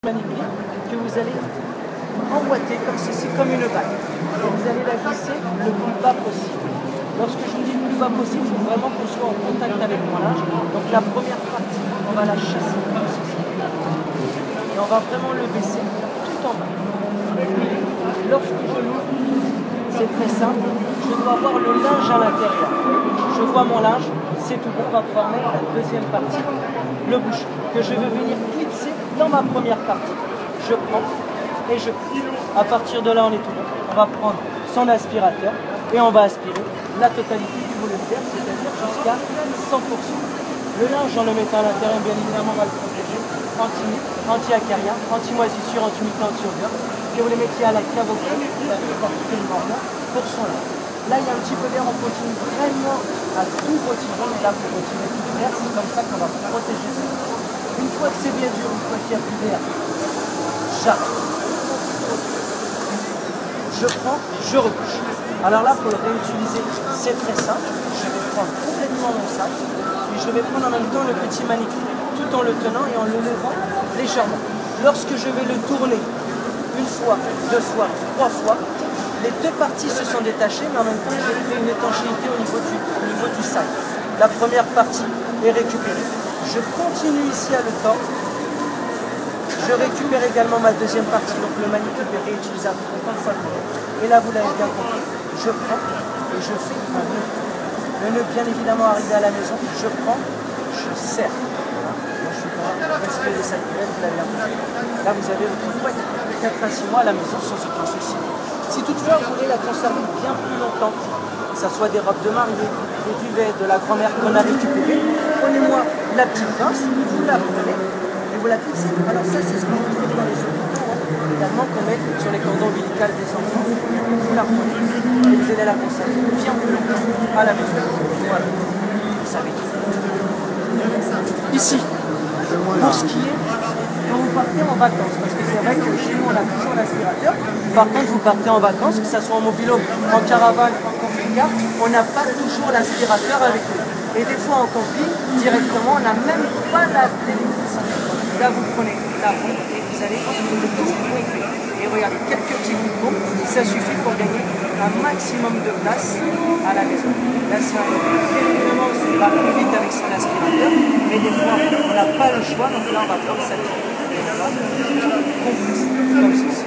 manipule que vous allez emboîter comme ceci, comme une balle. Et vous allez la glisser le plus bas possible. Lorsque je vous dis le plus bas possible, il faut vraiment qu'on soit en contact avec mon linge. Donc la première partie, on va la chasser comme ceci. Et on va vraiment le baisser tout en bas. Lorsque je l'ouvre, c'est très simple, je dois avoir le linge à l'intérieur. Je vois mon linge, c'est tout bon, on va pouvoir mettre la deuxième partie, le bouchon, que je veux venir clipser dans ma première partie. Je prends et je clip. À partir de là, on est tout bon. On va prendre son aspirateur et on va aspirer la totalité du volontaire, c'est-à-dire jusqu'à 100%. Le linge, en le mettant à l'intérieur, bien évidemment, on va le protéger anti-acarien, anti-moisissure, anti-micro, anti-odeur. Que vous les mettiez à la cave au feu, vous avez particulièrement bien pour son linge. Là, il y a un petit peu d'air, on continue vraiment à tout retirer, mais là, il faut retirer tout l'air, c'est comme ça qu'on va protéger ce linge. Une fois que c'est bien dur, une fois qu'il n'y a plus d'air, j'arrête. Je prends, je recouche. Alors là, pour le réutiliser, c'est très simple. Je vais prendre complètement mon sac et je vais prendre en même temps le petit manicure, tout en le tenant et en le levant légèrement. Lorsque je vais le tourner, une fois, deux fois, trois fois, les deux parties se sont détachées, mais en même temps, j'ai fait une étanchéité au niveau du sac. La première partie est récupérée. Je continue ici à le tordre. Je récupère également ma deuxième partie, donc le manicure est réutilisable autant de fois que vous. Et là, vous l'avez bien compris, je prends et je fais un nœud. Le nœud, bien évidemment, arrivé à la maison, je prends, je serre. Moi, je suis pas respect des sacs vous l'avez compris. Là, vous avez votre couette 4 à 6 mois à la maison sans aucun souci. Si toutefois vous voulez la conserver bien plus longtemps, que ce soit des robes de mariée, des duvets, de la grand-mère qu'on a récupéré, prenez-moi la petite pince, vous la prenez et vous la fixez. Alors ça, c'est ce qu'on trouve dans les hôpitaux, également qu'on met sur les cordons ombilicales des enfants. Vous la prenez et vous allez la conserver bien plus longtemps à la maison. Voilà, vous savez tout. Ici, pour ce qui est quand vous partez en vacances, parce que c'est vrai que chez nous on a toujours l'aspirateur, par contre vous partez en vacances, que ce soit en mobilo, en caravane, en camping-car, on n'a pas toujours l'aspirateur avec nous. Et des fois en camping, directement, on n'a même pas la télévision. Là vous prenez la pompe et vous allez tout pomper. Et regardez, quelques petits coups de pompe, ça suffit pour gagner un maximum de place à la maison. Là c'est un évidemment, c'est pas plus vite avec son aspirateur, mais des fois on n'a pas le choix, donc là on va prendre cette pompe. Tout compressé, comme ceci.